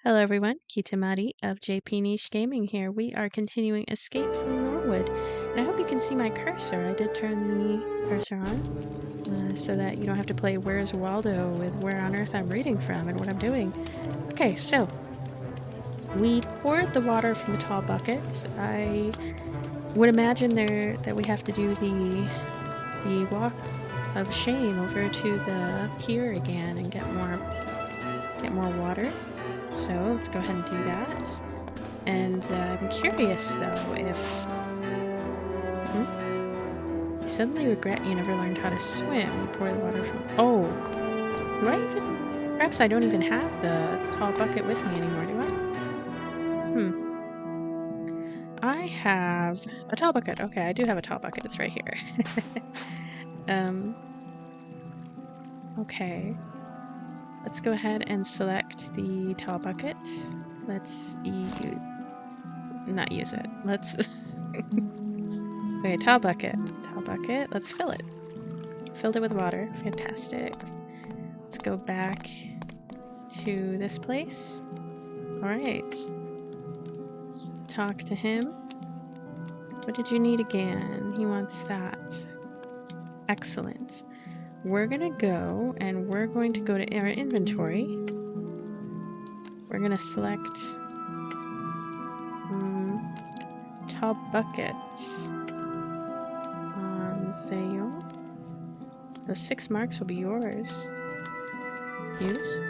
Hello everyone, Kitamari of JP Niche Gaming here. We are continuing Escape from Norwood, and I hope you can see my cursor. I did turn the cursor on so that you don't have to play Where's Waldo with where on earth I'm reading from and what I'm doing. Okay, so we poured the water from the tall bucket. I would imagine that we have to do the walk of shame over to the pier again and get more water. So let's go ahead and do that. And I'm curious though if you suddenly regret you never learned how to swim. You pour the water from. Oh, do I even? Perhaps I don't even have the tall bucket with me anymore, do I? I have a tall bucket. Okay, I do have a tall bucket. It's right here. Okay. Let's go ahead and select the tall bucket. Let's not use it. Let's okay, tall bucket. Let's fill it. Filled it with water. Fantastic. Let's go back to this place. Alright. Let's talk to him. What did you need again? He wants that. Excellent. We're gonna go and we're going to go to our inventory. We're gonna select tall bucket on sale. Those 6 marks will be yours. Use.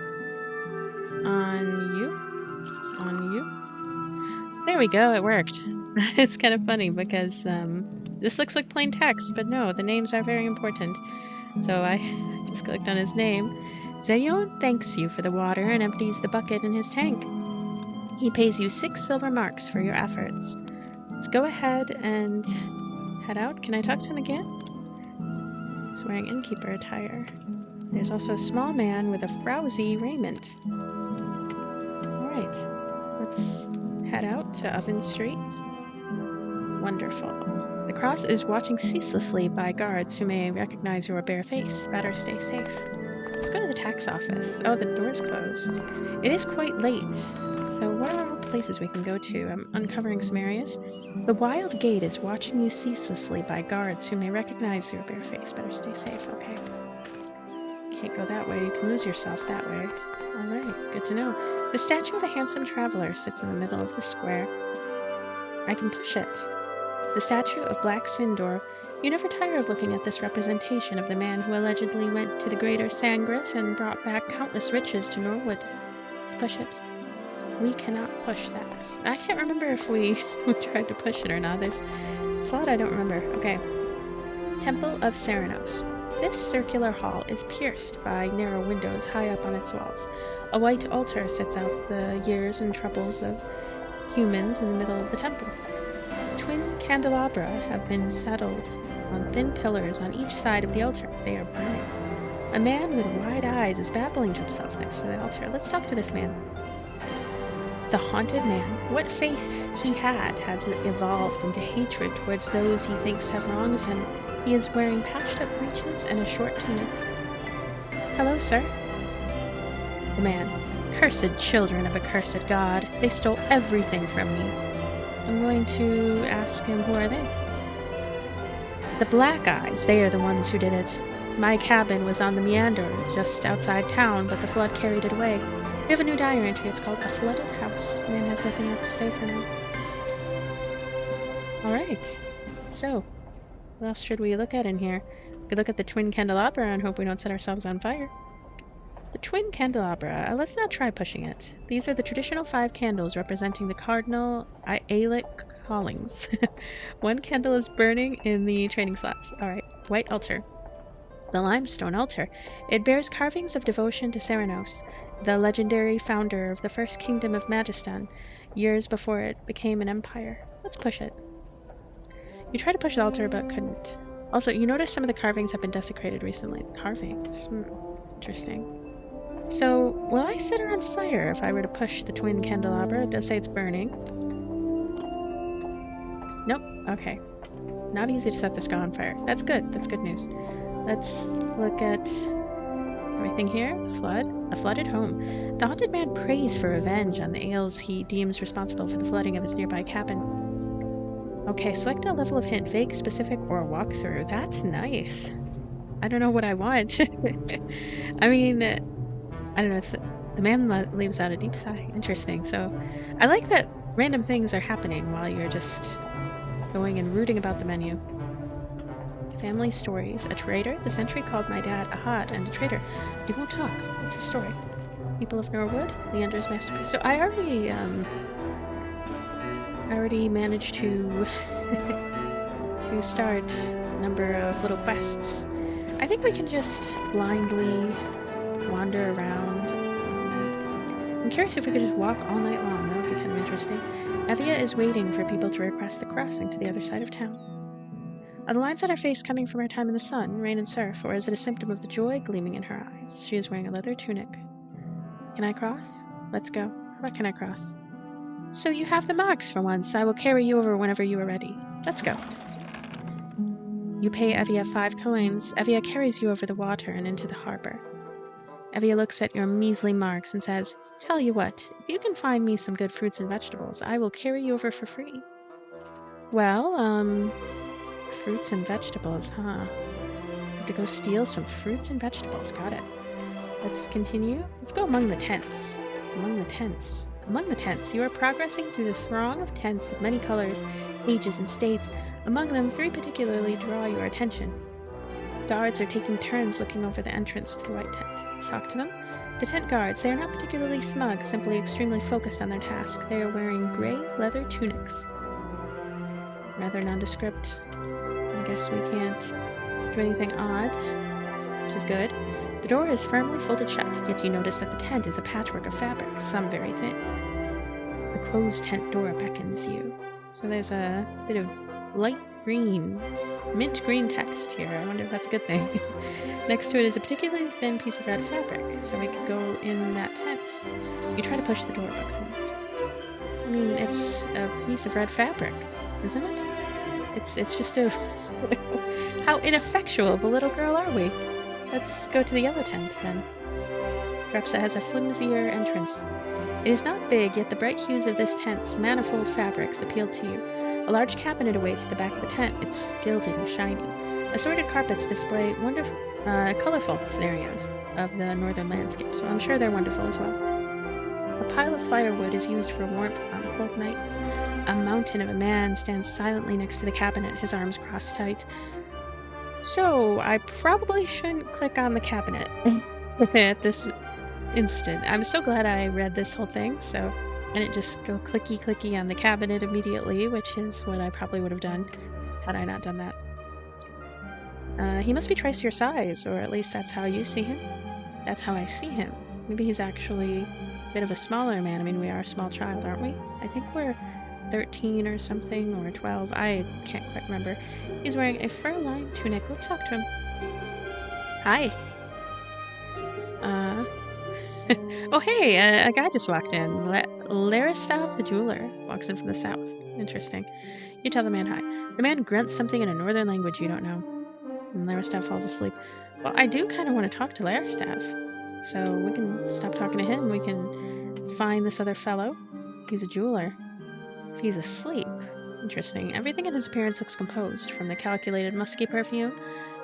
On you. There we go, it worked. It's kind of funny because this looks like plain text, but no, the names are very important. So I just clicked on his name. Zayon thanks you for the water and empties the bucket in his tank. He pays you 6 silver marks for your efforts. Let's go ahead and head out. Can I talk to him again? He's wearing innkeeper attire. There's also a small man with a frowsy raiment. Alright, let's head out to Oven Street. Wonderful. The cross is watching ceaselessly by guards who may recognize your bare face. Better stay safe. Let's go to the tax office. Oh, the door's closed. It is quite late. So what are all the places we can go to? I'm uncovering some areas. The Wild Gate is watching you ceaselessly by guards who may recognize your bare face. Better stay safe, okay? Can't go that way. You can lose yourself that way. Alright, good to know. The statue of a handsome traveler sits in the middle of the square. I can push it. The statue of Black Sindor. You never tire of looking at this representation of the man who allegedly went to the greater Sangriff and brought back countless riches to Norwood. Let's push it. We cannot push that. I can't remember if we tried to push it or not. There's a lot I don't remember. Okay. Temple of Serenos. This circular hall is pierced by narrow windows high up on its walls. A white altar sets out the years and troubles of humans in the middle of the temple. Twin candelabra have been saddled on thin pillars on each side of the altar. They are burning. A man with wide eyes is babbling to himself next to the altar. Let's talk to this man. The haunted man. What faith he had has evolved into hatred towards those he thinks have wronged him. He is wearing patched-up breeches and a short tunic. Hello, sir. The man. Cursed children of a cursed god. They stole everything from me. I'm going to ask him, who are they? The Black Eyes, they are the ones who did it. My cabin was on the meander, just outside town, but the flood carried it away. We have a new diary entry, it's called A Flooded House. The man has nothing else to say for now. Alright, so, what else should we look at in here? We could look at the twin candelabra and hope we don't set ourselves on fire. The twin candelabra, let's not try pushing it. These are the traditional 5 candles representing the cardinal Aelic callings. 1 candle is burning in the training slots. Alright, white altar. The limestone altar. It bears carvings of devotion to Serenos, the legendary founder of the first kingdom of Magistan, years before it became an empire. Let's push it. You tried to push the altar but couldn't. Also, you notice some of the carvings have been desecrated recently. Carvings? Interesting. So, will I set her on fire if I were to push the twin candelabra? It does say it's burning. Nope. Okay. Not easy to set this guy on fire. That's good. That's good news. Let's look at Everything here? The flood? A flooded home. The haunted man prays for revenge on the ales he deems responsible for the flooding of his nearby cabin. Okay, select a level of hint, vague, specific, or walkthrough. That's nice. I don't know what I want. I mean, I don't know. The man leaves out a deep sigh. Interesting. So I like that random things are happening while you're just going and rooting about the menu. Family stories. A traitor? The sentry called my dad a hod and a traitor. He won't talk. What's the story? People of Norwood? Leander's masterpiece. So I already managed to to start a number of little quests. I think we can just blindly wander around. I'm curious if we could just walk all night long. That would be kind of interesting. Evia is waiting for people to request the crossing to the other side of town. Are the lines on her face coming from her time in the sun, rain, and surf, or is it a symptom of the joy gleaming in her eyes? She is wearing a leather tunic. Can I cross? Let's go. What can I cross? So you have the marks for once. I will carry you over whenever you are ready. Let's go. You pay Evia 5 coins. Evia carries you over the water and into the harbor. Evia looks at your measly marks and says, Tell you what, if you can find me some good fruits and vegetables, I will carry you over for free. Well, fruits and vegetables, huh? Have to go steal some fruits and vegetables. Got it. Let's continue. Let's go among the tents. It's among the tents. Among the tents, you are progressing through the throng of tents of many colors, ages, and states. Among them, 3 particularly draw your attention. Guards are taking turns looking over the entrance to the white tent. Let's talk to them. The tent guards, they are not particularly smug, simply extremely focused on their task. They are wearing gray leather tunics. Rather nondescript. I guess we can't do anything odd, which is good. The door is firmly folded shut, yet you notice that the tent is a patchwork of fabric, some very thin. The closed tent door beckons you. So there's a bit of light green, mint green text here. I wonder if that's a good thing. Next to it is a particularly thin piece of red fabric, so we could go in that tent. You try to push the door, but couldn't. I mean, it's a piece of red fabric, isn't it? It's just a... How ineffectual of a little girl are we? Let's go to the other tent, then. Perhaps it has a flimsier entrance. It is not big, yet the bright hues of this tent's manifold fabrics appeal to you. A large cabinet awaits at the back of the tent, its gilding shiny. Assorted carpets display wonderful, colorful scenarios of the northern landscape, so I'm sure they're wonderful as well. A pile of firewood is used for warmth on cold nights. A mountain of a man stands silently next to the cabinet, his arms crossed tight. So, I probably shouldn't click on the cabinet at this instant. I'm so glad I read this whole thing, so I didn't just go clicky on the cabinet immediately, which is what I probably would have done had I not done that. He must be twice your size, or at least that's how you see him. That's how I see him. Maybe he's actually a bit of a smaller man. I mean, we are a small child, aren't we? I think we're 13 or something, or 12. I can't quite remember. He's wearing a fur-lined tunic. Let's talk to him. Hi. Oh hey, a guy just walked in. Laristav the jeweler walks in from the south. Interesting. You tell the man hi. The man grunts something in a northern language you don't know. And Laristav falls asleep. Well, I do kind of want to talk to Laristav. So we can stop talking to him. We can find this other fellow. He's a jeweler. If he's asleep. Interesting. Everything in his appearance looks composed, from the calculated musky perfume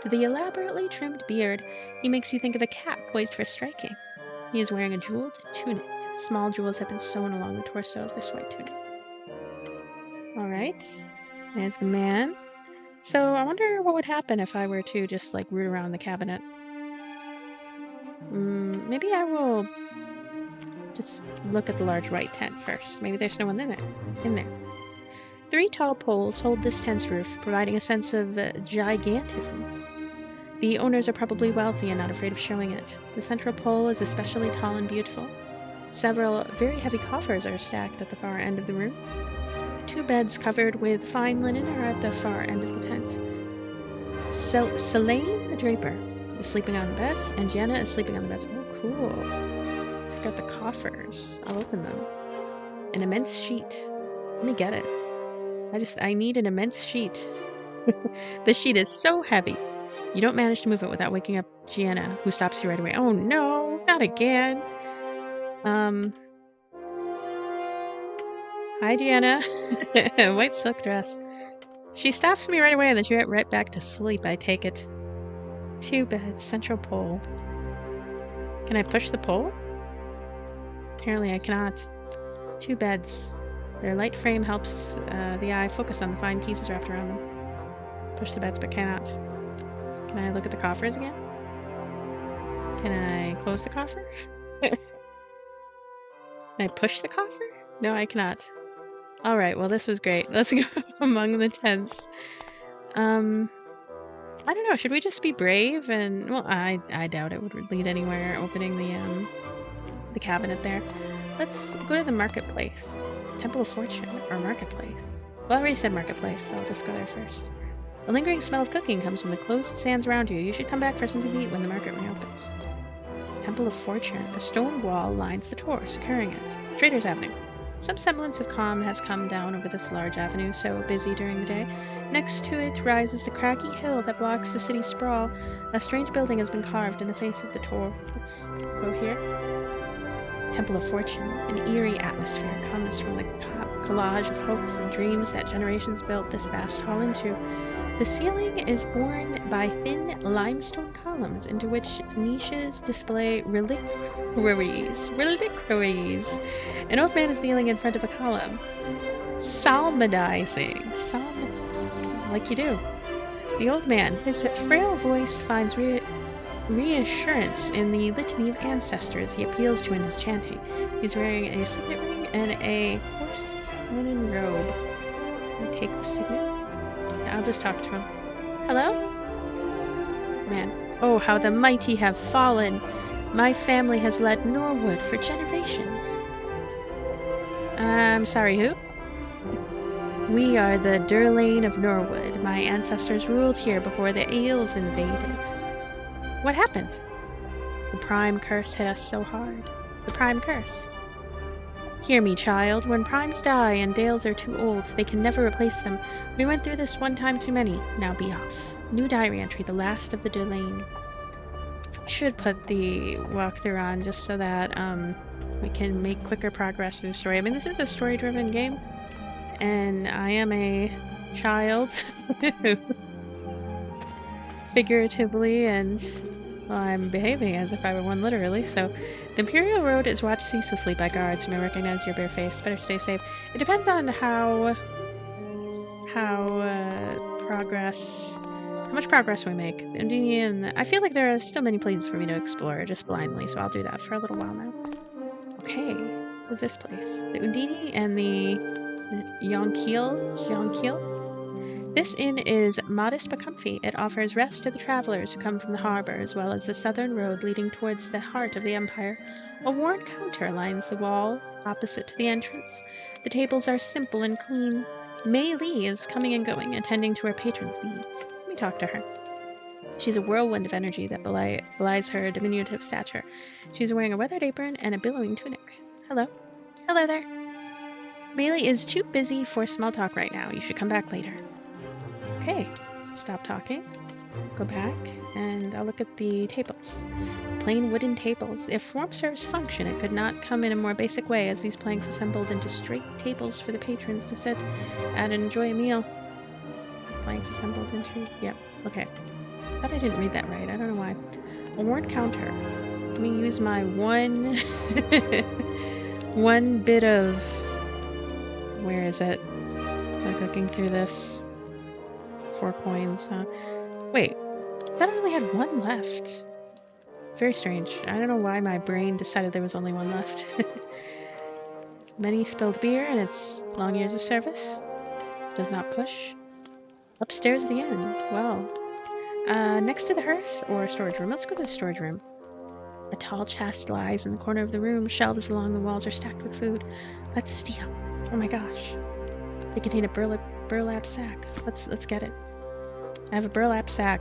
to the elaborately trimmed beard. He makes you think of a cat poised for striking. He is wearing a jeweled tunic. Small jewels have been sewn along the torso of this white tunic. Alright. There's the man. So I wonder what would happen if I were to just like root around the cabinet. Maybe I will just look at the large white tent first. Maybe there's no one in there. 3 tall poles hold this tent's roof, providing a sense of gigantism. The owners are probably wealthy and not afraid of showing it. The central pole is especially tall and beautiful. Several very heavy coffers are stacked at the far end of the room. 2 beds covered with fine linen are at the far end of the tent. Selene the draper is sleeping on the beds, and Jenna is sleeping on the beds. Oh, cool. Check out the coffers. I'll open them. An immense sheet. Let me get it. I need an immense sheet. The sheet is so heavy. You don't manage to move it without waking up Gianna, who stops you right away. Oh no, not again. Hi Gianna. White silk dress. She stops me right away and then she went right back to sleep, I take it. 2 beds, central pole. Can I push the pole? Apparently I cannot. 2 beds. Their light frame helps the eye focus on the fine pieces wrapped around them. Push the beds but cannot. Can I look at the coffers again? Can I close the coffer? Can I push the coffer? No, I cannot. Alright, well this was great. Let's go among the tents. I don't know, should we just be brave and... Well, I doubt it would lead anywhere opening the cabinet there. Let's go to the marketplace. Temple of Fortune, or marketplace. Well, I already said marketplace, so I'll just go there first. A lingering smell of cooking comes from the closed sands around you. You should come back for something to eat when the market reopens. Temple of Fortune. A stone wall lines the tour, securing it. Traders Avenue. Some semblance of calm has come down over this large avenue, so busy during the day. Next to it rises the craggy hill that blocks the city's sprawl. A strange building has been carved in the face of the tour. Let's go here. Temple of Fortune. An eerie atmosphere comes from the collage of hopes and dreams that generations built this vast hall into. The ceiling is borne by thin limestone columns into which niches display reliquaries. An old man is kneeling in front of a column, psalmodizing. Like you do. The old man, his frail voice finds reassurance in the litany of ancestors he appeals to in his chanting. He's wearing a signet ring and a horse linen robe. I take the signet. I'll just talk to him. Hello? Man. Oh, how the mighty have fallen. My family has led Norwood for generations. I'm sorry, who? We are the Durlane of Norwood. My ancestors ruled here before the Eels invaded. What happened? The Prime Curse hit us so hard. The Prime Curse. Hear me, child. When primes die and dales are too old, they can never replace them. We went through this one time too many. Now be off. New diary entry, the last of the Durlane. Should put the walkthrough on just so that we can make quicker progress through the story. I mean, this is a story-driven game, and I am a child, figuratively, and well, I'm behaving as if I were one literally, so... The Imperial Road is watched ceaselessly by guards who may recognize your bare face. Better stay safe. It depends on how much progress we make. And I feel like there are still many places for me to explore just blindly, so I'll do that for a little while now. Okay, what's this place? The Undini and the Yonkiel. This inn is modest but comfy. It offers rest to the travelers who come from the harbor, as well as the southern road leading towards the heart of the empire. A worn counter lines the wall opposite to the entrance. The tables are simple and clean. Mei Li is coming and going, attending to her patrons' needs. Let me talk to her. She's a whirlwind of energy that belies her diminutive stature. She's wearing a weathered apron and a billowing tunic. Hello. Hello there. Mei Li is too busy for small talk right now. You should come back later. Okay, stop talking, go back, and I'll look at the tables. Plain wooden tables. If form serves function, it could not come in a more basic way, as these planks assembled into straight tables for the patrons to sit and enjoy a meal. These planks assembled into... Yep, okay. Thought I didn't read that right, I don't know why. A worn counter. Let me use my one... one bit of... Where is it? Like looking through this... 4 coins, huh? Wait, I thought I only had 1 left. Very strange. I don't know why my brain decided there was only 1 left. It's many spilled beer and it's long years of service. Does not push. Upstairs at the inn. Wow. Next to the hearth or storage room. Let's go to the storage room. A tall chest lies in the corner of the room. Shelves along the walls are stacked with food. Let's steal. Oh my gosh. They contain a burlap sack. Let's get it. I have a burlap sack.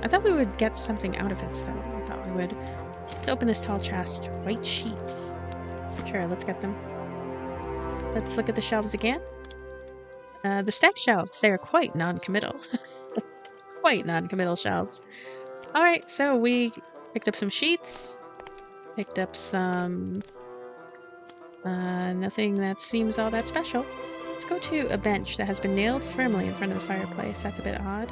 I thought we would get something out of it, though. I thought we would. Let's open this tall chest. White sheets. Sure, let's get them. Let's look at the shelves again. The stacked shelves, they are quite non-committal. quite non-committal shelves. Alright, so we picked up some sheets, picked up some... nothing that seems all that special. Let's go to a bench that has been nailed firmly in front of the fireplace. That's a bit odd.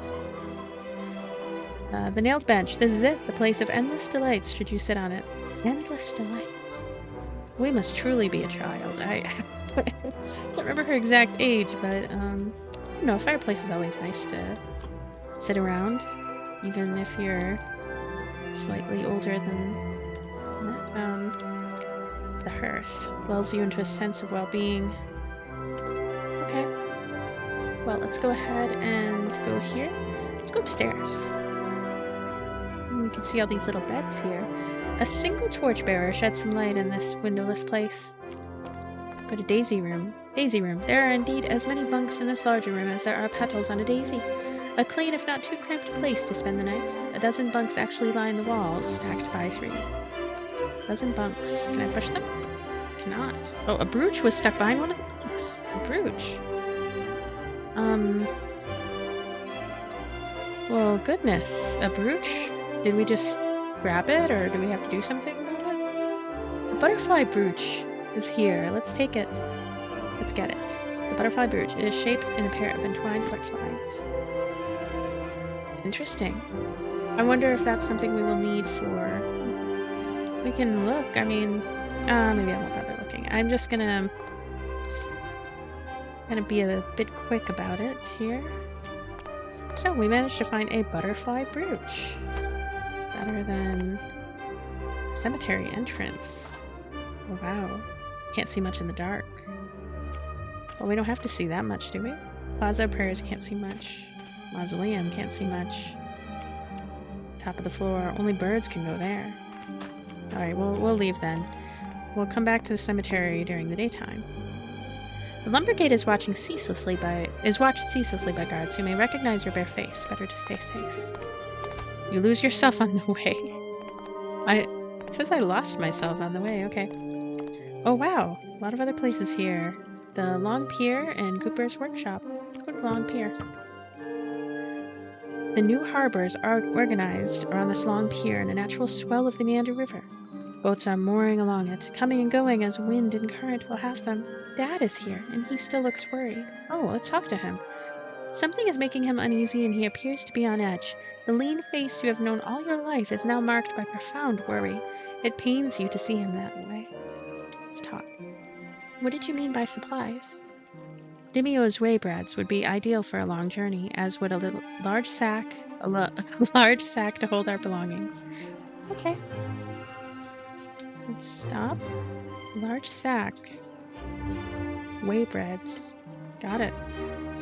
The nailed bench. This is it. The place of endless delights should you sit on it. Endless delights. We must truly be a child. I can't remember her exact age, but, you know, a fireplace is always nice to sit around, even if you're slightly older than that. The hearth lulls you into a sense of well-being. Okay. Well, let's go ahead and go here. Let's go upstairs. You can see all these little beds here. A single torchbearer sheds some light in this windowless place. Go to Daisy Room. Daisy Room. There are indeed as many bunks in this larger room as there are petals on a daisy. A clean, if not too cramped place to spend the night. A dozen bunks actually line the walls, stacked by 3. A dozen bunks. Can I push them? Cannot. Oh, a brooch was stuck behind one of the bunks. A brooch. Well, goodness. A brooch? Did we just grab it, or do we have to do something about it? The butterfly brooch is here. Let's take it. Let's get it. The butterfly brooch. It is shaped in a pair of entwined butterflies. Interesting. I wonder if that's something we will need for... We can look. I mean... maybe I won't bother looking. I'm just gonna be a bit quick about it here. So, we managed to find a butterfly brooch. It's better than cemetery entrance. Oh, wow. Can't see much in the dark. Well, we don't have to see that much, do we? Plaza of Prayers can't see much. Mausoleum can't see much. Top of the floor. Only birds can go there. Alright, we'll leave then. We'll come back to the cemetery during the daytime. The lumber gate is watched ceaselessly by guards who may recognize your bare face. Better to stay safe. You lose yourself on the way. It says I lost myself on the way. Okay. Oh wow, a lot of other places here. The Long Pier and Cooper's Workshop. Let's go to the Long Pier. The new harbors are organized around this long pier in a natural swell of the Meander River. Boats are mooring along it, coming and going as wind and current will have them. Dad is here, and he still looks worried. Oh, let's talk to him. Something is making him uneasy, and he appears to be on edge. The lean face you have known all your life is now marked by profound worry. It pains you to see him that way. Let's talk. What did you mean by supplies? Dimio's whey-breads would be ideal for a long journey, as would a large sack to hold our belongings. Okay. Let's stop. Large sack. Whey-breads. Got it.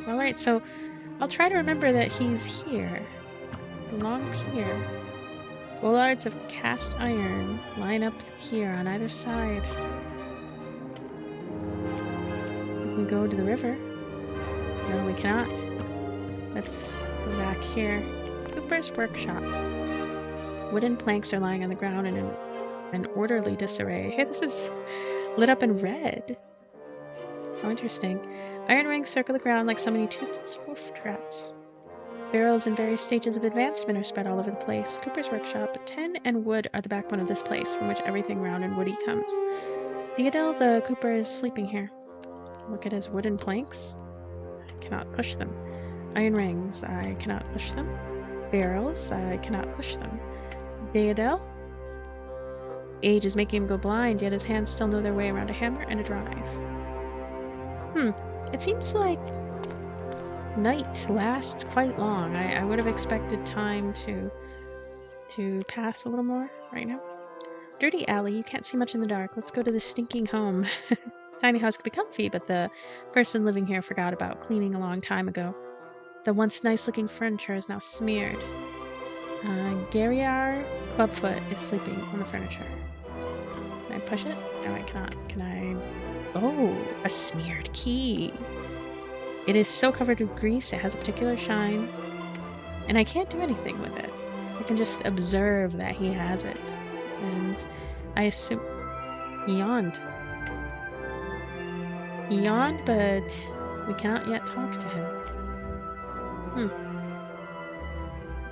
Alright, so I'll try to remember that he's here. Long pier. Bollards of cast iron line up here on either side. We can go to the river. No, we cannot. Let's go back here. Cooper's Workshop. Wooden planks are lying on the ground in an orderly disarray. Hey, this is lit up in red. How interesting. Iron rings circle the ground like so many toothless wolf traps. Barrels in various stages of advancement are spread all over the place. Cooper's Workshop. Tin and wood are the backbone of this place, from which everything round and woody comes. Theodil the Cooper is sleeping here. Look at his wooden planks. I cannot push them. Iron rings. I cannot push them. Barrels. I cannot push them. Theodil. Age is making him go blind, yet his hands still know their way around a hammer and a draw knife. It seems like night lasts quite long. I would have expected time to pass a little more right now. Dirty alley, you can't see much in the dark. Let's go to the stinking home. Tiny house could be comfy, but the person living here forgot about cleaning a long time ago. The once nice-looking furniture is now smeared. Garriar Clubfoot is sleeping on the furniture. Can I push it? No, I cannot. Can I... Oh, a smeared key. It is so covered with grease, it has a particular shine, and I can't do anything with it. I can just observe that he has it, and I assume he yawned. He yawned, but we cannot yet talk to him.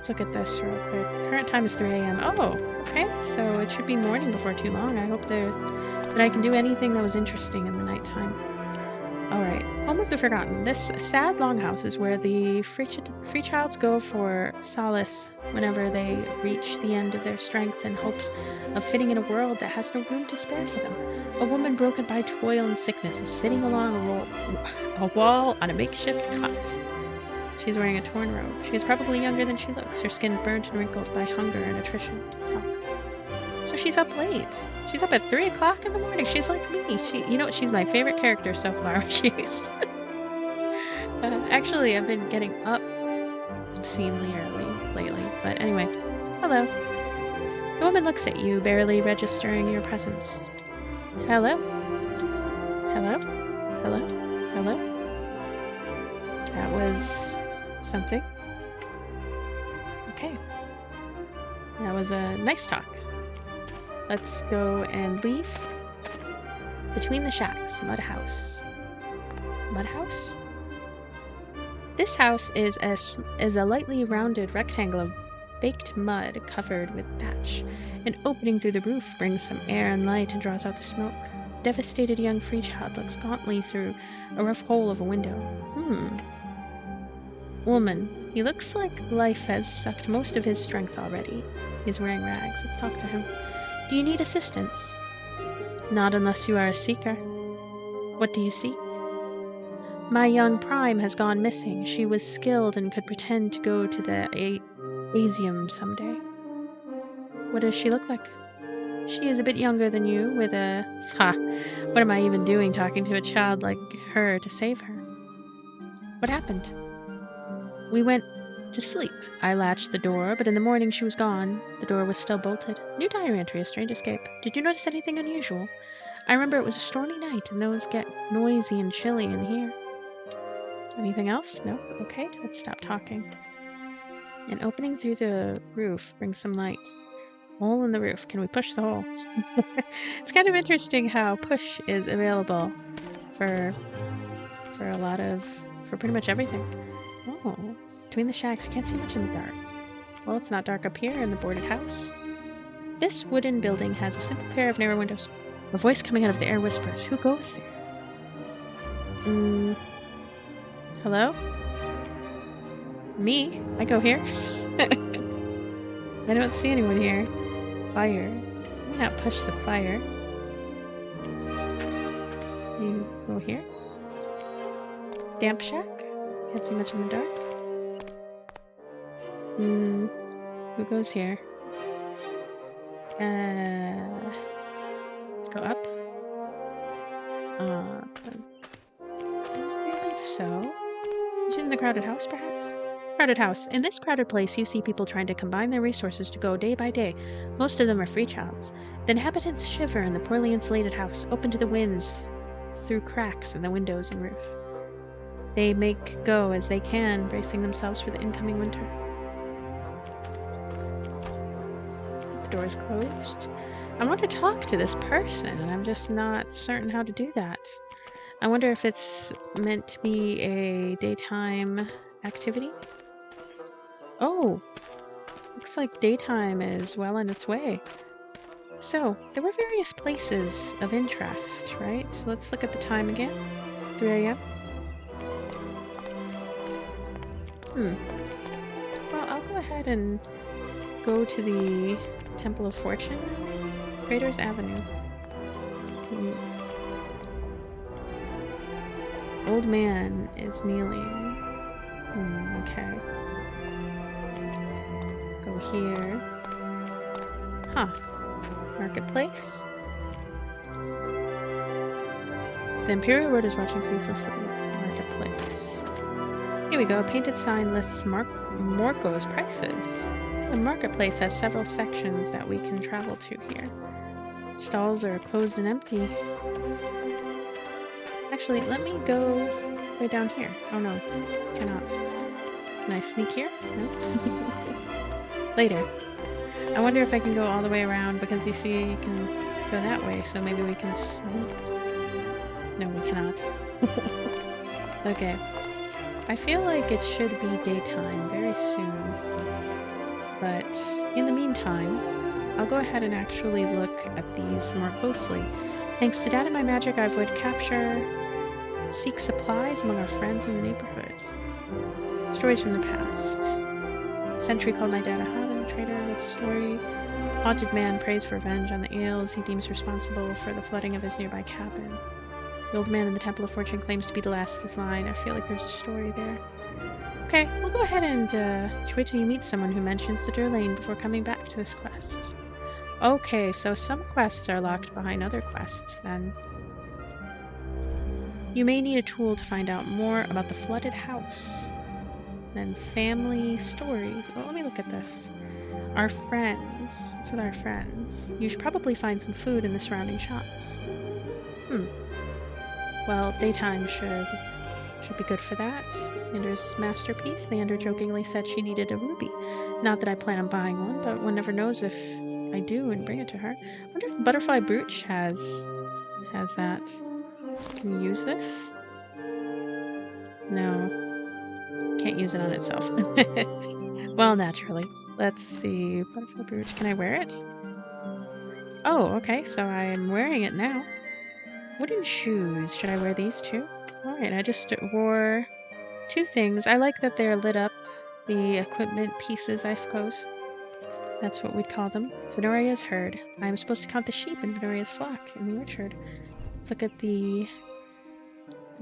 Let's look at this real quick. Current time is 3 a.m. Oh, okay. So it should be morning before too long. I hope that I can do anything that was interesting in the nighttime. Alright, Home of the Forgotten. This sad longhouse is where the free childs go for solace whenever they reach the end of their strength in hopes of fitting in a world that has no room to spare for them. A woman broken by toil and sickness is sitting along a wall on a makeshift cot. She's wearing a torn robe. She is probably younger than she looks, her skin burnt and wrinkled by hunger and attrition. So she's up late. She's up at 3 o'clock in the morning. She's like me. You know what? She's my favorite character so far. Actually, I've been getting up obscenely early lately. But anyway, hello. The woman looks at you, barely registering your presence. Hello? Hello? Hello? Hello? That was something. Okay. That was a nice talk. Let's go and leave. Between the shacks, mud house. Mud house? This house is a lightly rounded rectangle of baked mud covered with thatch. An opening through the roof brings some air and light and draws out the smoke. Devastated young Freechild looks gauntly through a rough hole of a window. Woman. He looks like life has sucked most of his strength already. He's wearing rags. Let's talk to him. Do you need assistance? Not unless you are a seeker. What do you seek? My young Prime has gone missing. She was skilled and could pretend to go to the Asium someday. What does she look like? She is a bit younger than you, with a... what am I even doing talking to a child like her to save her? What happened? We went to sleep. I latched the door, but in the morning she was gone. The door was still bolted. New diary entry, a strange escape. Did you notice anything unusual? I remember it was a stormy night, and those get noisy and chilly in here. Anything else? No? Okay, let's stop talking. An opening through the roof brings some light. Hole in the roof. Can we push the hole? It's kind of interesting how push is available for pretty much everything. Oh. Between the shacks, you can't see much in the dark. Well, it's not dark up here in the boarded house. This wooden building has a simple pair of narrow windows. A voice coming out of the air whispers, who goes there? Hello? Me? I go here? I don't see anyone here. Fire. Why not push the fire? You go here? Damp shack? Can't see much in the dark. Who goes here? Let's go up. I believe so. Is it in the crowded house, perhaps? Crowded house. In this crowded place, you see people trying to combine their resources to go day by day. Most of them are Freechilds. The inhabitants shiver in the poorly insulated house, open to the winds through cracks in the windows and roof. They make go as they can, bracing themselves for the incoming winter. The door is closed. I want to talk to this person, and I'm just not certain how to do that. I wonder if it's meant to be a daytime activity? Oh! Looks like daytime is well on its way. So, there were various places of interest, right? Let's look at the time again. 3 a.m. Well, I'll go ahead and go to the Temple of Fortune. Traders Avenue. Old man is kneeling. Okay. Let's go here. Huh. Marketplace. The Imperial Road is watching ceaselessly. Marketplace. Here we go. A painted sign lists Morco's prices. The marketplace has several sections that we can travel to here. Stalls are closed and empty. Actually, let me go way down here. Oh no, cannot. Can I sneak here? No? Later. I wonder if I can go all the way around, because you see you can go that way, so maybe we can sneak. No, we cannot. Okay. I feel like it should be daytime very soon. But in the meantime, I'll go ahead and actually look at these more closely. Thanks to Dad and my magic, I would capture, seek supplies among our friends in the neighborhood. Stories from the past. Sentry called my dad a Haven traitor. That's a story. Haunted man prays for revenge on the ales he deems responsible for the flooding of his nearby cabin. The old man in the Temple of Fortune claims to be the last of his line. I feel like there's a story there. Okay, we'll go ahead and wait till you meet someone who mentions the Durlane before coming back to this quest. Okay, so some quests are locked behind other quests, then. You may need a tool to find out more about the flooded house. Then family stories. Oh, let me look at this. Our friends. What's with our friends? You should probably find some food in the surrounding shops. Well, daytime should be good for that. Leander's masterpiece. Leander jokingly said she needed a ruby. Not that I plan on buying one, but one never knows if I do and bring it to her. I wonder if Butterfly Brooch has that. Can you use this? No. Can't use it on itself. Well, naturally. Let's see. Butterfly Brooch. Can I wear it? Oh, okay. So I'm wearing it now. Wooden shoes. Should I wear these too? Alright, I just wore two things. I like that they're lit up. The equipment pieces, I suppose. That's what we'd call them. Venoria's herd. I'm supposed to count the sheep in Venoria's flock in the orchard. Let's look at the...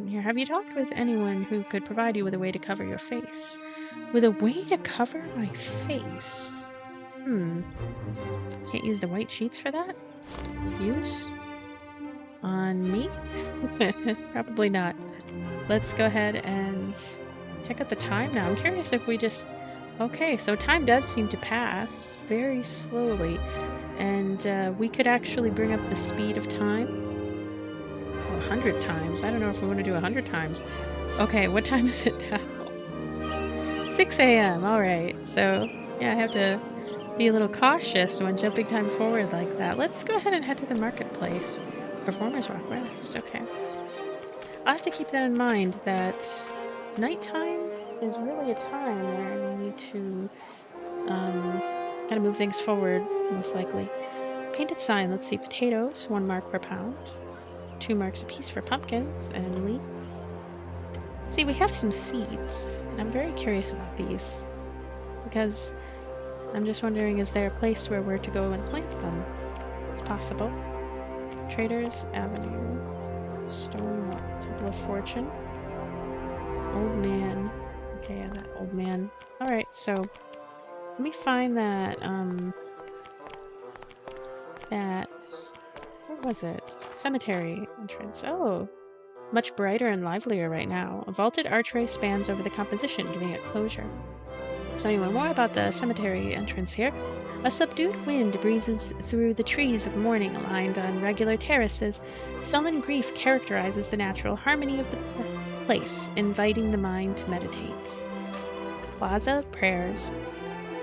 Here. Have you talked with anyone who could provide you with a way to cover your face? With a way to cover my face? Can't use the white sheets for that? Use? On me? Probably not. Let's go ahead and check out the time now. I'm curious if we just... Okay, so time does seem to pass very slowly. And we could actually bring up the speed of time. 100 times. I don't know if we want to do 100 times. Okay, what time is it now? 6 a.m. Alright, so yeah, I have to be a little cautious when jumping time forward like that. Let's go ahead and head to the marketplace. Performers Rock West, okay. I'll have to keep that in mind, that nighttime is really a time where you need to kind of move things forward, most likely. Painted sign, let's see, potatoes, 1 mark per pound. 2 marks apiece for pumpkins and leeks. See, we have some seeds, and I'm very curious about these, because I'm just wondering, is there a place where we're to go and plant them? It's possible. Traders Avenue. Stone Wall. Temple of Fortune. Old man. Okay, yeah, that old man. Alright, so let me find that, where was it? Cemetery entrance. Oh, much brighter and livelier right now. A vaulted archway spans over the composition, giving it closure. So anyway, more about the cemetery entrance here. A subdued wind breezes through the trees of mourning aligned on regular terraces. Sullen grief characterizes the natural harmony of the place, inviting the mind to meditate. Plaza of Prayers.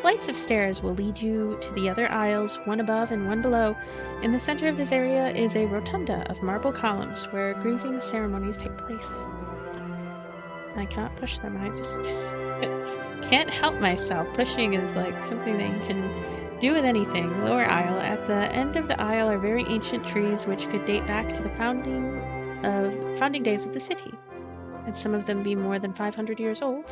Flights of stairs will lead you to the other aisles, one above and one below. In the center of this area is a rotunda of marble columns where grieving ceremonies take place. I cannot push them, I just can't help myself. Pushing is like something that you can do with anything. Lower aisle. At the end of the aisle are very ancient trees which could date back to the founding days of the city, and some of them be more than 500 years old.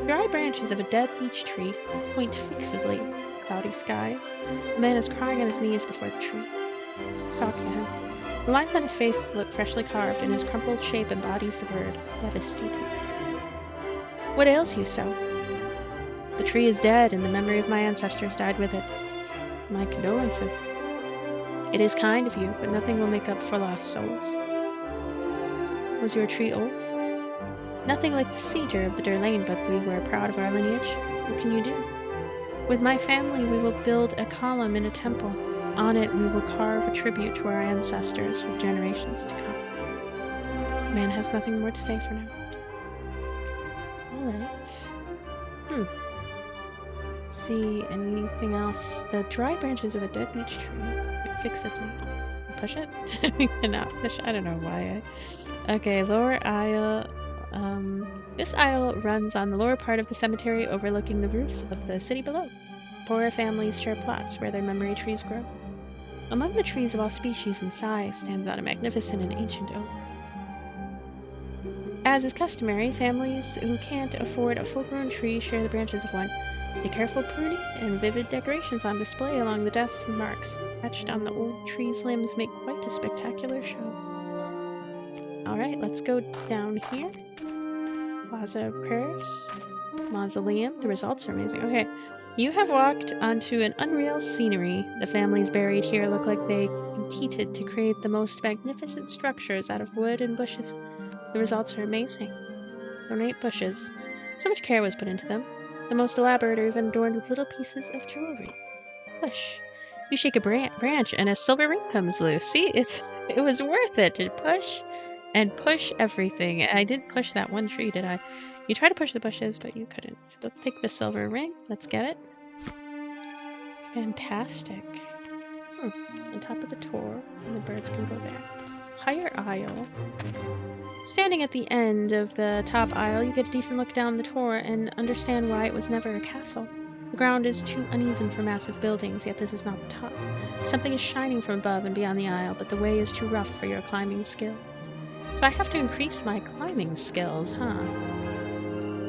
Dry branches of a dead beech tree point fixedly at cloudy skies. A man is crying on his knees before the tree. Let's talk to him. The lines on his face look freshly carved, and his crumpled shape embodies the word devastated. What ails you so? The tree is dead, and the memory of my ancestors died with it. My condolences. It is kind of you, but nothing will make up for lost souls. Was your tree old? Nothing like the seizure of the Durlane, but we were proud of our lineage. What can you do? With my family, we will build a column in a temple. On it, we will carve a tribute to our ancestors for generations to come. Man has nothing more to say for now. Alright. See, anything else? The dry branches of a dead beech tree. Like, fixedly. Push it? We cannot push. I don't know why. Okay, lower aisle. This aisle runs on the lower part of the cemetery overlooking the roofs of the city below. Poorer families share plots where their memory trees grow. Among the trees of all species and size stands out a magnificent and ancient oak. As is customary, families who can't afford a full-grown tree share the branches of one. The careful pruning and vivid decorations on display along the death marks etched on the old tree's limbs make quite a spectacular show. Alright, let's go down here. Plaza of Prayers. Mausoleum. The results are amazing. Okay, you have walked onto an unreal scenery. The families buried here look like they competed to create the most magnificent structures out of wood and bushes. The results are amazing. Ornate bushes. So much care was put into them. The most elaborate are even adorned with little pieces of jewelry. Push. You shake a branch and a silver ring comes loose. See, it was worth it to push and push everything. I didn't push that one tree, did I? You tried to push the bushes, but you couldn't. So let's take the silver ring. Let's get it. Fantastic. On top of the tour, and the birds can go there. Higher aisle. Standing at the end of the top aisle, you get a decent look down the tour and understand why it was never a castle. The ground is too uneven for massive buildings, yet this is not the top. Something is shining from above and beyond the aisle, but the way is too rough for your climbing skills. So I have to increase my climbing skills, huh?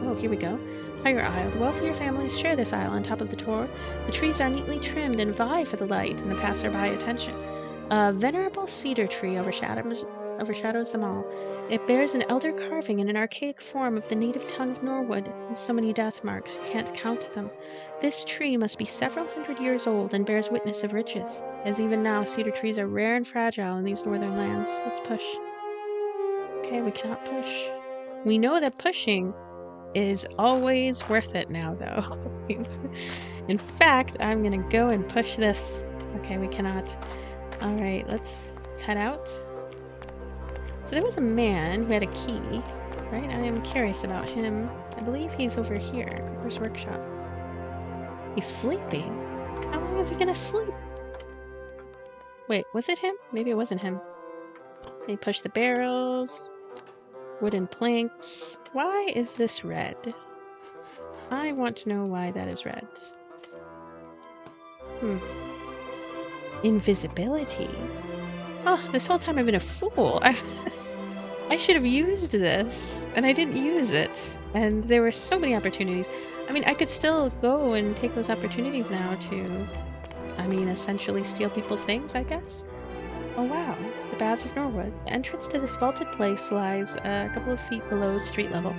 Oh, here we go. Higher aisle. The wealthier families share this aisle on top of the tour. The trees are neatly trimmed and vie for the light and the passerby attention. A venerable cedar tree overshadows them all. It bears an elder carving in an archaic form of the native tongue of Norwood, and so many death marks you can't count them. This tree must be several hundred years old and bears witness of riches, as even now cedar trees are rare and fragile in these northern lands. Let's push. Okay, we cannot push. We know that pushing is always worth it now, though. In fact, I'm gonna go and push this. Okay, we cannot. Alright, let's head out. So there was a man who had a key, right? I am curious about him. I believe he's over here, Cooper's workshop. He's sleeping? How long is he gonna sleep? Wait, was it him? Maybe it wasn't him. He pushed the barrels. Wooden planks. Why is this red? I want to know why that is red. Invisibility. Oh, this whole time I've been a fool. I should have used this, and I didn't use it. And there were so many opportunities. I mean, I could still go and take those opportunities now to, essentially steal people's things, I guess. Oh wow, the Baths of Norwood. The entrance to this vaulted place lies a couple of feet below street level.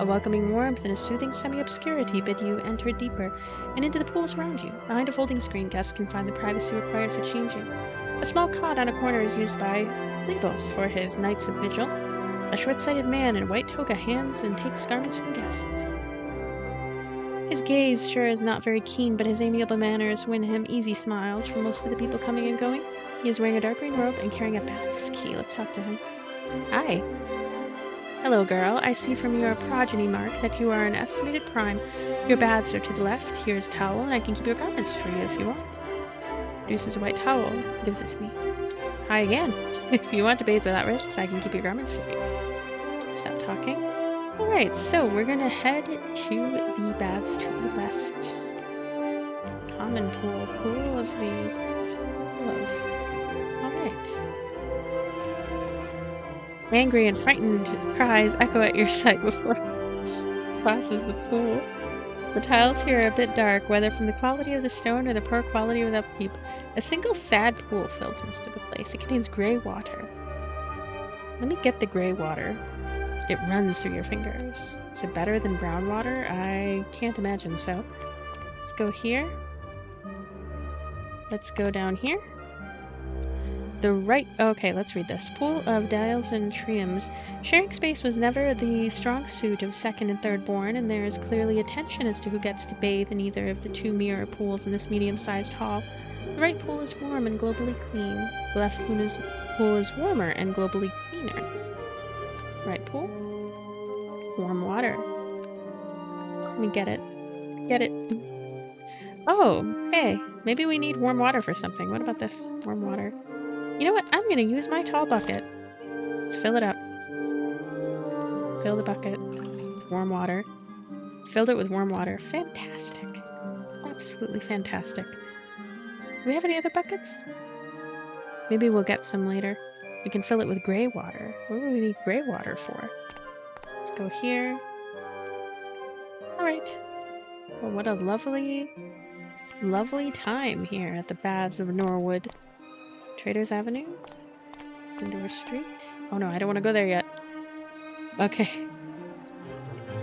A welcoming warmth and a soothing semi-obscurity bid you enter deeper and into the pools around you. Behind a folding screen, guests can find the privacy required for changing. A small cot on a corner is used by Lebos for his nights of vigil. A short-sighted man in a white toga hands and takes garments from guests. His gaze sure is not very keen, but his amiable manners win him easy smiles from most of the people coming and going. He is wearing a dark green robe and carrying a bath's key. Let's talk to him. Hi. Hello, girl. I see from your progeny mark that you are an estimated prime. Your baths are to the left. Here's a towel, and I can keep your garments for you if you want. Produces a white towel. Gives it to me. Hi again. If you want to bathe without risks, I can keep your garments for you. Stop talking. Alright, so we're gonna head to the baths to the left. Common pool. Pool of the love. Alright. Angry and frightened cries echo at your sight before it crosses the pool. The tiles here are a bit dark, whether from the quality of the stone or the poor quality of the upkeep. A single sad pool fills most of the place. It contains gray water. Let me get the gray water. It runs through your fingers. Is it better than brown water? I can't imagine so. Let's go here. Let's go down here. Okay, let's read this. Pool of dials and triums. Sharing space was never the strong suit of second and third born, and there is clearly a tension as to who gets to bathe in either of the two mirror pools in this medium-sized hall. The right pool is warm and globally clean. The left pool is warmer and globally cleaner. Right pool. Warm water. Let me get it. Get it. Oh, hey. Maybe we need warm water for something. What about this? Warm water. You know what? I'm going to use my tall bucket. Let's fill it up. Fill the bucket with warm water. Filled it with warm water. Fantastic. Absolutely fantastic. Do we have any other buckets? Maybe we'll get some later. We can fill it with gray water. What would we need gray water for? Let's go here. Alright. Well, what a lovely, lovely time here at the Baths of Norwood. Traders Avenue? Cinder Street? Oh no, I don't want to go there yet. Okay.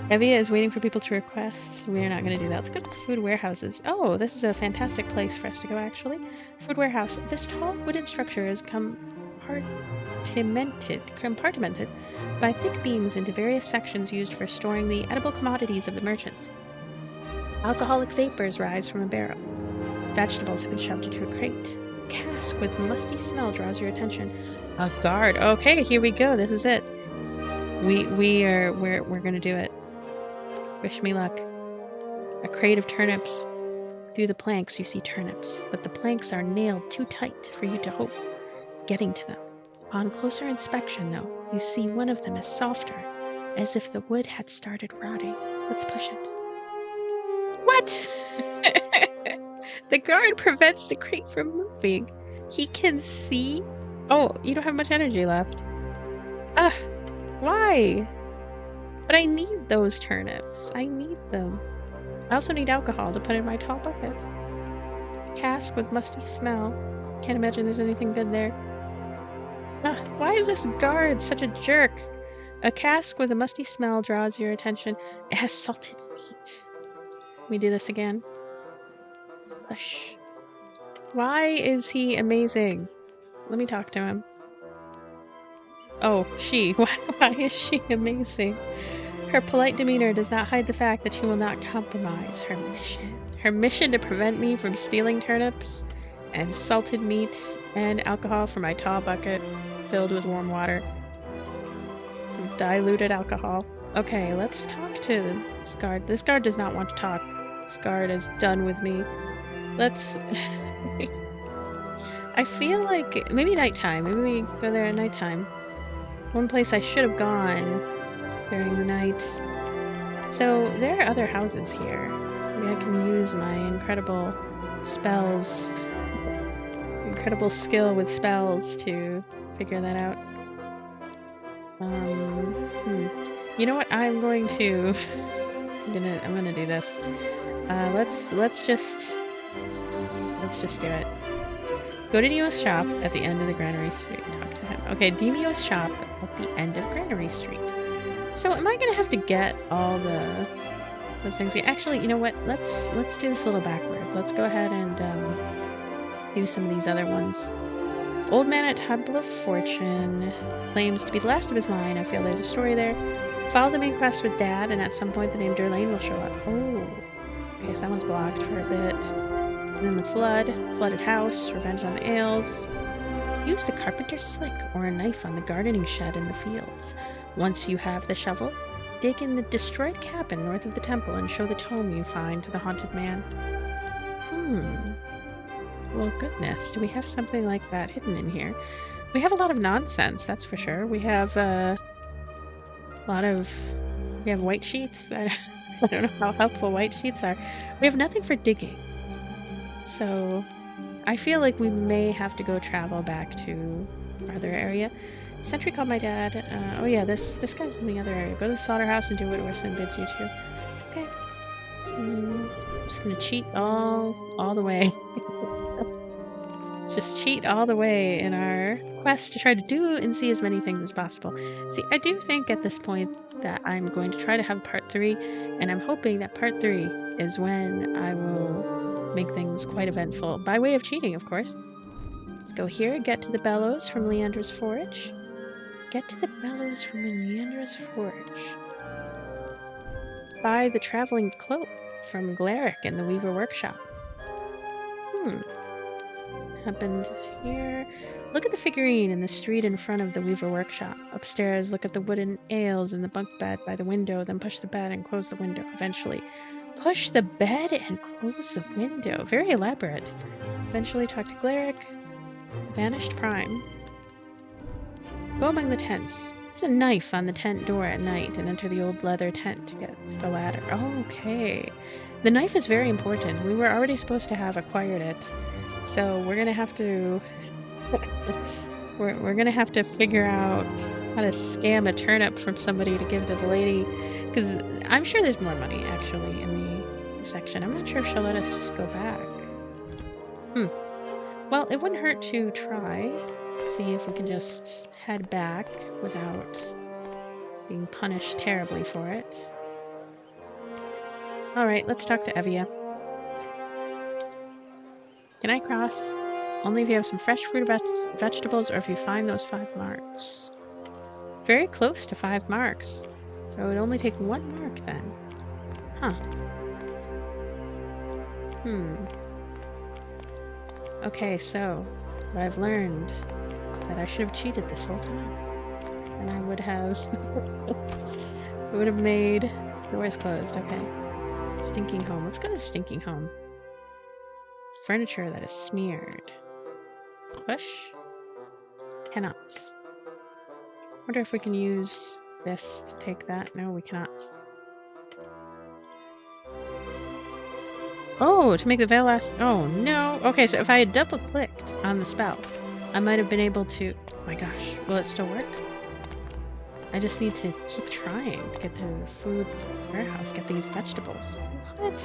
Evia is waiting for people to request. We are not going to do that. Let's go to the food warehouses. Oh, this is a fantastic place for us to go, actually. Food warehouse. This tall wooden structure is compartmented by thick beams into various sections used for storing the edible commodities of the merchants. Alcoholic vapors rise from a barrel. Vegetables have been shoved into a crate. A cask with musty smell draws your attention. A guard. Okay, here we go. This is it. We're gonna do it. Wish me luck. A crate of turnips. Through the planks you see turnips, but the planks are nailed too tight for you to hope getting to them. On closer inspection, though, you see one of them is softer, as if the wood had started rotting. Let's push it. What? The guard prevents the crate from moving. He can see? Oh, you don't have much energy left. Why? But I need those turnips. I need them. I also need alcohol to put in my tall bucket. Cask with musty smell. Can't imagine there's anything good there. Why is this guard such a jerk? A cask with a musty smell draws your attention. It has salted meat. Can we do this again? Hush. Why is he amazing? Let me talk to him. Oh, she. Why is she amazing? Her polite demeanor does not hide the fact that she will not compromise her mission. Her mission to prevent me from stealing turnips and salted meat and alcohol from my tall bucket filled with warm water. Some diluted alcohol. Okay, let's talk to this guard. This guard does not want to talk. This guard is done with me. Let's... I feel like... Maybe nighttime. Maybe we go there at nighttime. One place I should have gone during the night. So, there are other houses here. Maybe I can use my incredible spells. Incredible skill with spells to figure that out. You know what? I'm going to... I'm gonna do this. Let's just do it. Go to Neo's shop at the end of the Granary Street. Talk to him. Okay, Demio's shop at the end of Granary Street. So am I gonna have to get all those things? Actually, you know what? Let's do this a little backwards. Let's go ahead and do some of these other ones. Old man at Table of Fortune claims to be the last of his line. I feel there's a story there. Follow the main quest with Dad, and at some point the name Durlane will show up. Oh, okay, so that one's blocked for a bit. And then the flooded house, revenge on the ales. Use the carpenter's slick or a knife on the gardening shed in the fields. Once you have the shovel, dig in the destroyed cabin north of the temple and show the tome you find to the haunted man. Well, goodness, do we have something like that hidden in here? We have a lot of nonsense, that's for sure. We have we have white sheets. I don't know how helpful white sheets are. We have nothing for digging. So I feel like we may have to go travel back to our other area. Sentry called my dad. Oh yeah, this guy's in the other area. Go to the slaughterhouse and do what Orson bids you to. Okay. Just gonna cheat all the way. Let's just cheat all the way in our quest to try to do and see as many things as possible. See, I do think at this point that I'm going to try to have part 3, and I'm hoping that part 3 is when I will make things quite eventful. By way of cheating, of course. Let's go here, get to the bellows from Leandra's Forge. Get to the bellows from Leandra's Forge. Buy the traveling cloak from Glaric in the Weaver Workshop. Happened here. Look at the figurine in the street in front of the Weaver Workshop. Upstairs, look at the wooden ales in the bunk bed by the window, then push the bed and close the window eventually. Push the bed and close the window. Very elaborate. Eventually talk to Glaric. Vanished Prime. Go among the tents. Use a knife on the tent door at night and enter the old leather tent to get the ladder. Oh, okay. The knife is very important. We were already supposed to have acquired it. So we're gonna have to we're gonna have to figure out how to scam a turnip from somebody to give to the lady, because I'm sure there's more money actually in the section. I'm not sure if she'll let us just go back. Well, it wouldn't hurt to try. See if we can just head back without being punished terribly for it. Alright, let's talk to Evia. Can I cross? Only if you have some fresh fruit or vegetables, or if you find those 5 marks. Very close to 5 marks. So it would only take 1 mark then. Huh. Okay, so what I've learned is that I should have cheated this whole time. And I would have it would have made doors closed. Okay. Stinking home. Let's go to the stinking home. Furniture that is smeared. Push. Cannot. Wonder if we can use this to take that. No, we cannot. Oh, to make the veil last. Oh no. Okay, so if I had double clicked on the spell, I might have been able to. Oh my gosh, will it still work? I just need to keep trying to get to the food warehouse, get these vegetables. What?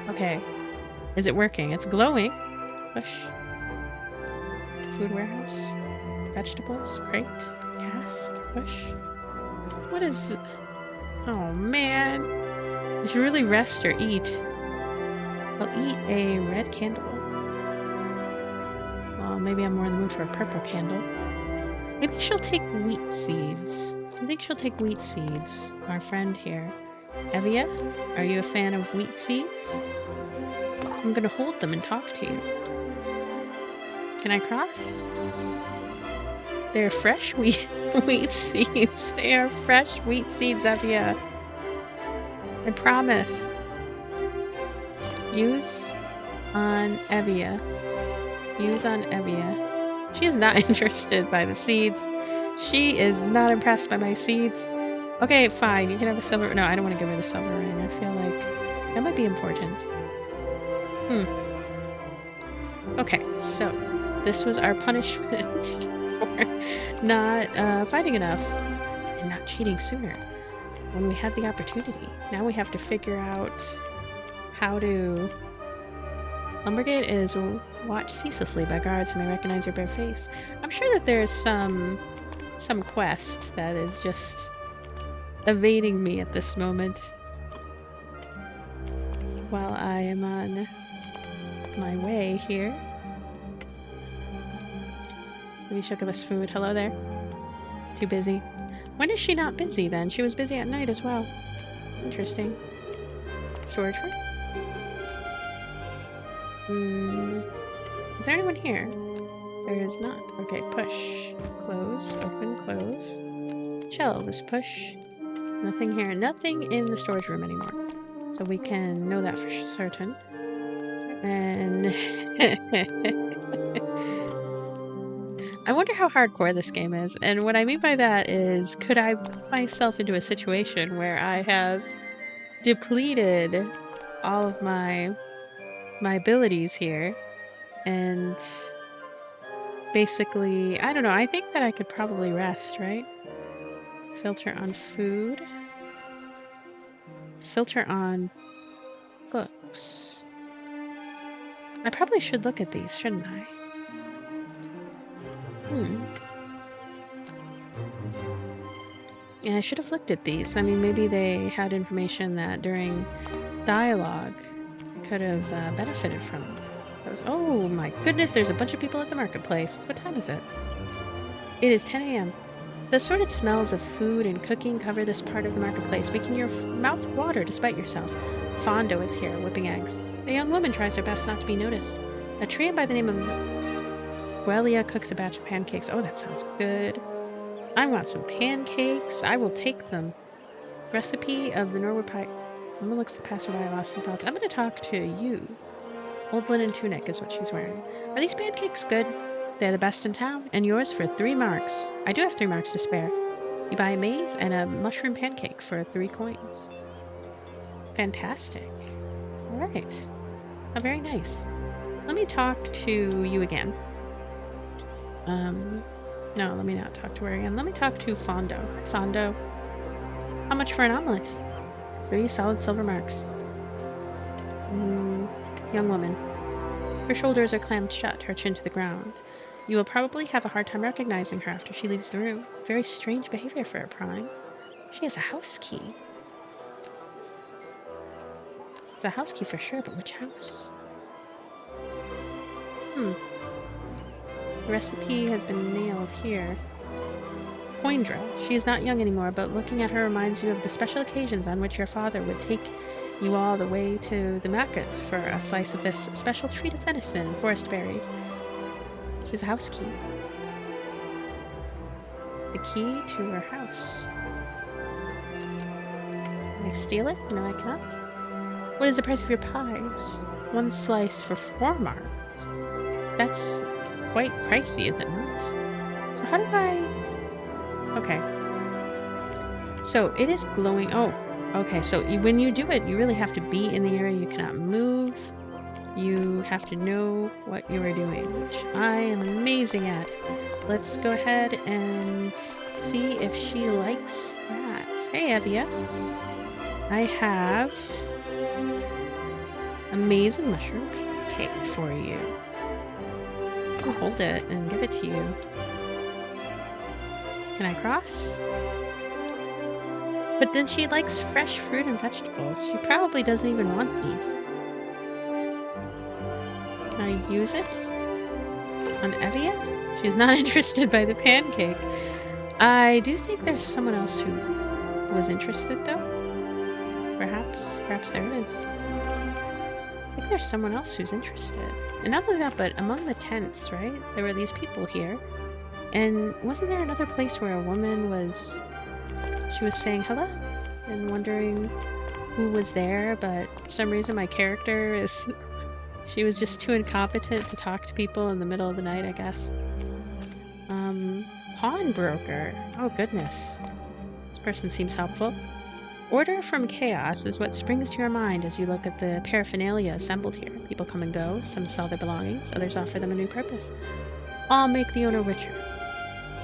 Okay. Is it working? It's glowing. Push. Food warehouse. Vegetables. Crate. Cask. Push. What is... Oh, man. I should really rest or eat. I'll eat a red candle. Well, maybe I'm more in the mood for a purple candle. Maybe she'll take wheat seeds. I think she'll take wheat seeds. Our friend here. Evia, are you a fan of wheat seeds? I'm gonna hold them and talk to you. Can I cross? They're fresh wheat seeds. They are fresh wheat seeds, Evia. I promise. Use on Evia. Use on Evia. She is not interested by the seeds. She is not impressed by my seeds. Okay, fine. You can have a silver... No, I don't want to give her the silver ring. I feel like that might be important. Okay, so this was our punishment for not fighting enough and not cheating sooner when we had the opportunity. Now we have to figure out how to... Lumbergate is watched ceaselessly by guards who may recognize your bare face. I'm sure that there's some quest that is just evading me at this moment while I am on my way here. Maybe she'll give us food. Hello there. It's too busy. When is she not busy then? She was busy at night as well. Interesting. Storage room? Is there anyone here? There is not. Okay, push. Close. Open. Close. Shelves. Push. Nothing here. Nothing in the storage room anymore. So we can know that for certain. And... I wonder how hardcore this game is. And what I mean by that is, could I put myself into a situation where I have depleted all of my abilities here, and basically, I don't know, I think that I could probably rest, right? Filter on food. Filter on books. I probably should look at these, shouldn't I? Yeah, I should have looked at these. I mean, maybe they had information that during dialogue I could have benefited from. Oh my goodness, there's a bunch of people at the marketplace. What time is it? It is 10 a.m. The assorted smells of food and cooking cover this part of the marketplace, making your mouth water despite yourself. Fondo is here, whipping eggs. A young woman tries her best not to be noticed. A trio by the name of Guelia cooks a batch of pancakes. Oh, that sounds good. I want some pancakes. I will take them. Recipe of the Norwood pie. Someone looks the passerby lost in thoughts. I'm going to talk to you. Old linen tunic is what she's wearing. Are these pancakes good? They're the best in town, and yours for 3 marks. I do have 3 marks to spare. You buy a maze and a mushroom pancake for 3 coins. Fantastic. All right. Oh, very nice. Let me talk to you again. No, let me not talk to her again. Let me talk to Fondo. Fondo, how much for an omelet? 3 solid silver marks. Young woman. Her shoulders are clammed shut, her chin to the ground. You will probably have a hard time recognizing her after she leaves the room. Very strange behavior for a prime. She has a house key. It's a house key for sure, but which house? The recipe has been nailed here. Coindra. She is not young anymore, but looking at her reminds you of the special occasions on which your father would take you all the way to the market for a slice of this special treat of venison and forest berries. She has a house key. The key to her house. Can I steal it? No, I cannot. What is the price of your pies? 1 slice for 4 marks. That's quite pricey, is it not? So how do I... Okay. So it is glowing... Oh, okay. So when you do it, you really have to be in the area. You cannot move. You have to know what you are doing, which I am amazing at. Let's go ahead and see if she likes that. Hey, Evia. I have amazing mushroom cake for you. I'll hold it and give it to you. Can I cross? But then she likes fresh fruit and vegetables. She probably doesn't even want these. Can I use it on Evia? She's not interested by the pancake. I do think there's someone else who was interested, though. Perhaps there is. I think there's someone else who's interested. And not only that, but among the tents, right? There were these people here. And wasn't there another place where a woman was... She was saying hello and wondering who was there, but for some reason my character is... She was just too incompetent to talk to people in the middle of the night, I guess. Pawnbroker. Oh, goodness. This person seems helpful. Order from chaos is what springs to your mind as you look at the paraphernalia assembled here. People come and go. Some sell their belongings. Others offer them a new purpose. All make the owner richer.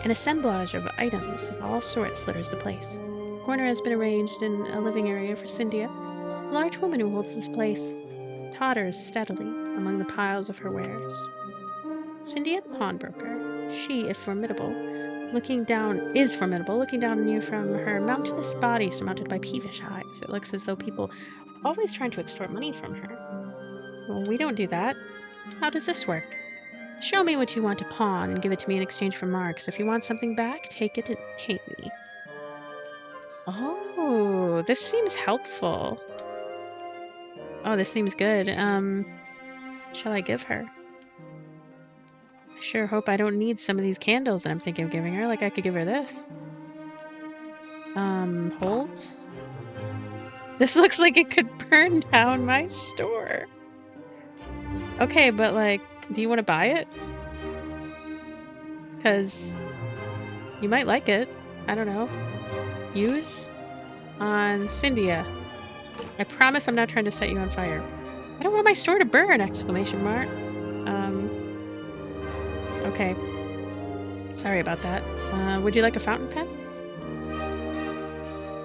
An assemblage of items of all sorts litters the place. A corner has been arranged in a living area for Cynthia. A large woman who holds this place totters steadily among the piles of her wares. Cynthia the pawnbroker, she, if formidable, looking down on you from her mountainous body surmounted by peevish eyes. It looks as though people are always trying to extort money from her. Well, we don't do that. How does this work? Show me what you want to pawn and give it to me in exchange for marks. If you want something back, take it and hate me. Oh, this seems helpful. Oh, this seems good. Shall I give her? I sure hope I don't need some of these candles that I'm thinking of giving her. Like, I could give her this. Hold? This looks like it could burn down my store. Okay, but, like, do you want to buy it? Because you might like it. I don't know. Use on Cynthia. I promise I'm not trying to set you on fire. I don't want my store to burn! Exclamation mark. Okay. Sorry about that. Would you like a fountain pen?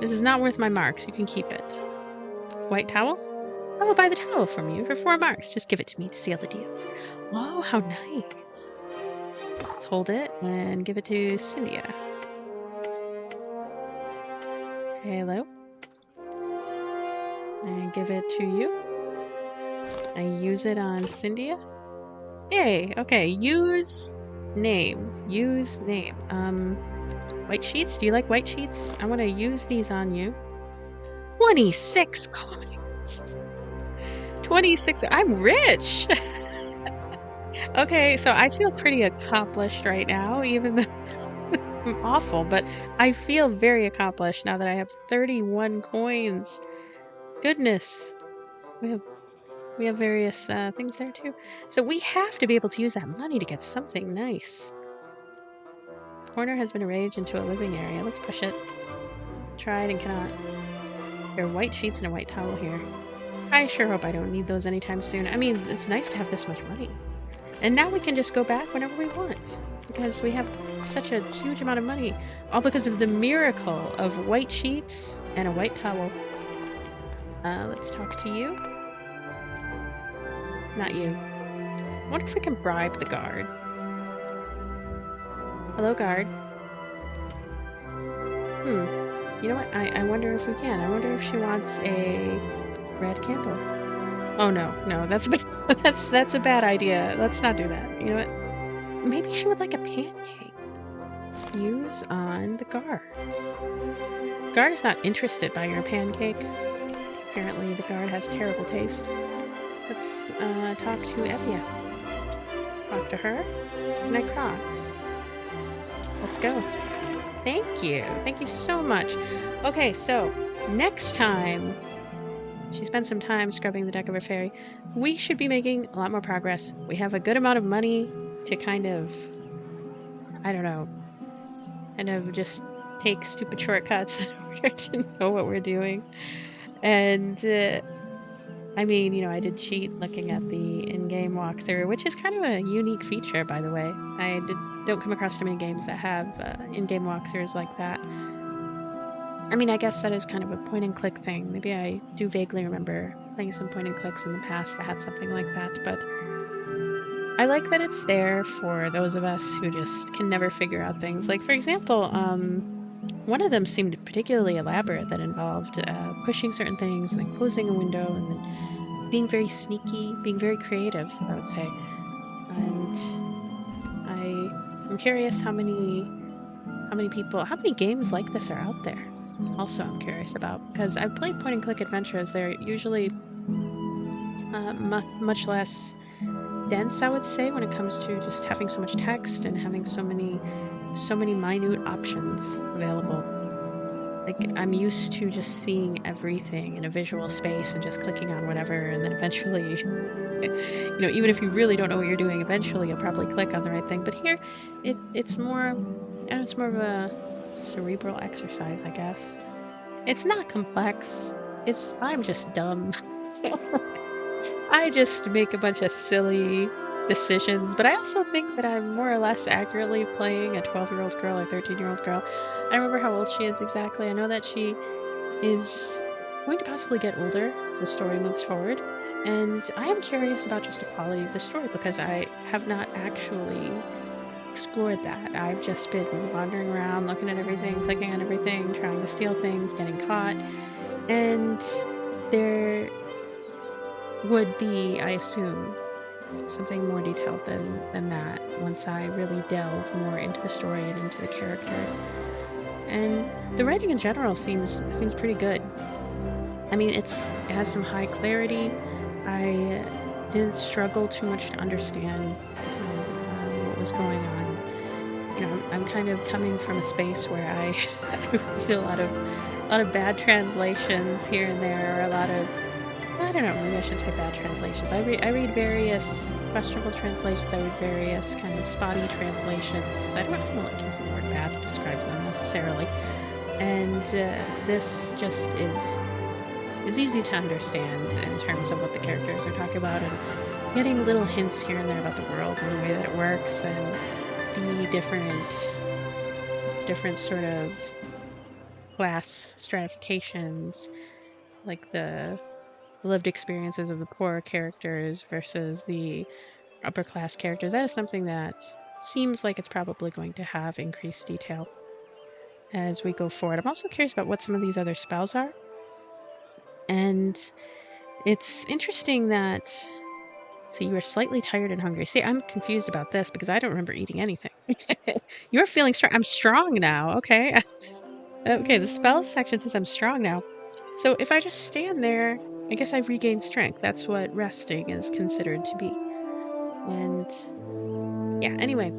This is not worth my marks. You can keep it. White towel? I will buy the towel from you for 4 marks. Just give it to me to seal the deal. Oh, how nice. Let's hold it and give it to Cynthia. Hello. And give it to you. I use it on Cynthia. Yay! Okay, use name. Use name. White sheets? Do you like white sheets? I want to use these on you. 26 coins! 26. I'm rich! Okay, so I feel pretty accomplished right now, even though I'm awful, but I feel very accomplished now that I have 31 coins. Goodness. We have We have various things there too. So we have to be able to use that money to get something nice. Corner has been arranged into a living area. Let's push it. Tried and cannot. There are white sheets and a white towel here. I sure hope I don't need those anytime soon. I mean, it's nice to have this much money. And now we can just go back whenever we want because we have such a huge amount of money, all because of the miracle of white sheets and a white towel. Let's talk to you. Not you. I wonder if we can bribe the guard. Hello, guard. You know what? I wonder if we can. I wonder if she wants a red candle. Oh no, that's a bad, that's a bad idea. Let's not do that. You know what? Maybe she would like a pancake. Use on the guard. Guard is not interested by your pancake. Apparently, the guard has terrible taste. Let's talk to Evia. Talk to her. Can I cross? Let's go. Thank you. Thank you so much. Okay, so next time she spent some time scrubbing the deck of her ferry, we should be making a lot more progress. We have a good amount of money to kind of, I don't know, kind of just take stupid shortcuts in order to know what we're doing. And I mean, you know, I did cheat looking at the in-game walkthrough, which is kind of a unique feature, by the way. Don't come across too many games that have in-game walkthroughs like that. I mean, I guess that is kind of a point-and-click thing. Maybe I do vaguely remember playing some point-and-clicks in the past that had something like that, but I like that it's there for those of us who just can never figure out things. Like, for example, one of them seemed particularly elaborate that involved pushing certain things and then closing a window and then being very sneaky, being very creative, I would say. And I'm curious how many games like this are out there. Also, I'm curious about because I've played point-and-click adventures. They're usually much less dense, I would say, when it comes to just having so much text and having so many minute options available. Like, I'm used to just seeing everything in a visual space and just clicking on whatever, and then eventually, you know, even if you really don't know what you're doing, eventually you'll probably click on the right thing. But here, it's more of a cerebral exercise, I guess. It's not complex. I'm just dumb. I just make a bunch of silly decisions, but I also think that I'm more or less accurately playing a 12-year-old girl or 13-year-old girl. I don't remember how old she is exactly. I know that she is going to possibly get older as the story moves forward, and I am curious about just the quality of the story because I have not actually explored that. I've just been wandering around, looking at everything, clicking on everything, trying to steal things, getting caught, and there would be, I assume, something more detailed than that once I really delve more into the story and into the characters. And the writing in general seems pretty good. I mean, it has some high clarity. I didn't struggle too much to understand what was going on. You know, I'm kind of coming from a space where I read a lot of bad translations here and there, or a lot of, I don't know, maybe I should say bad translations. I read various questionable translations. I read various kind of spotty translations. I don't like using the word bad to describe them necessarily. And this just is easy to understand in terms of what the characters are talking about, and getting little hints here and there about the world and the way that it works, and the different sort of class stratifications, like the lived experiences of the poorer characters versus the upper class characters. That is something that seems like it's probably going to have increased detail as we go forward. I'm also curious about what some of these other spells are. And it's interesting that, see, you are slightly tired and hungry. See, I'm confused about this because I don't remember eating anything. You're feeling strong. I'm strong now. Okay. Okay, the spells section says I'm strong now. So if I just stand there, I guess I regain strength. That's what resting is considered to be. And yeah, anyway,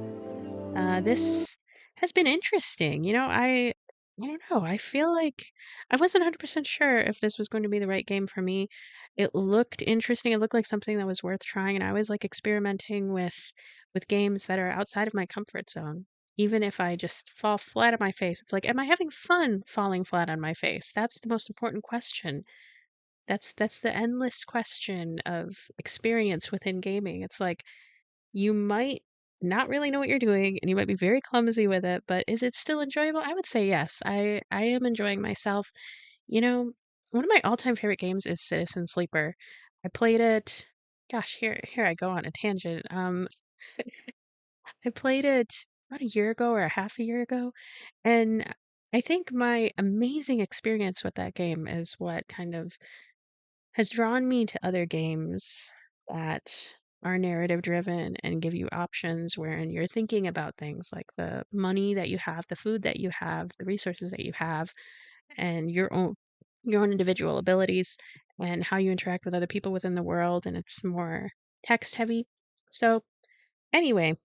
this has been interesting. You know, I don't know. I feel like I wasn't 100% sure if this was going to be the right game for me. It looked interesting. It looked like something that was worth trying, and I always like experimenting with games that are outside of my comfort zone. Even if I just fall flat on my face, it's like, am I having fun falling flat on my face? That's the most important question. That's the endless question of experience within gaming. It's like you might not really know what you're doing and you might be very clumsy with it, but is it still enjoyable? I would say yes. I am enjoying myself. You know, one of my all-time favorite games is Citizen Sleeper. I played it, gosh, here I go on a tangent. I played it about a year ago or a half a year ago, and I think my amazing experience with that game is what kind of has drawn me to other games that are narrative driven and give you options wherein you're thinking about things like the money that you have, the food that you have, the resources that you have, and your own individual abilities and how you interact with other people within the world, and it's more text heavy. So anyway,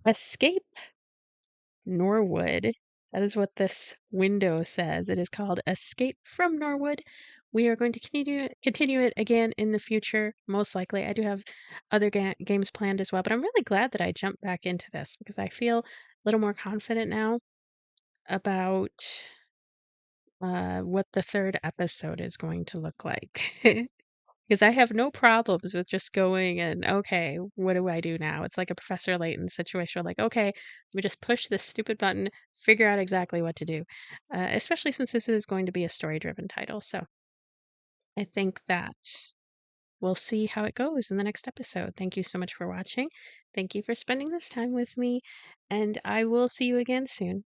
Escape Norwood. That is what this window says. It is called Escape from Norwood. We are going to continue it again in the future, most likely. I do have other games planned as well, but I'm really glad that I jumped back into this because I feel a little more confident now about what the third episode is going to look like. Because I have no problems with just going and, okay, what do I do now? It's like a Professor Layton situation. Like, okay, let me just push this stupid button, figure out exactly what to do. Especially since this is going to be a story driven title. So I think that we'll see how it goes in the next episode. Thank you so much for watching. Thank you for spending this time with me, and I will see you again soon.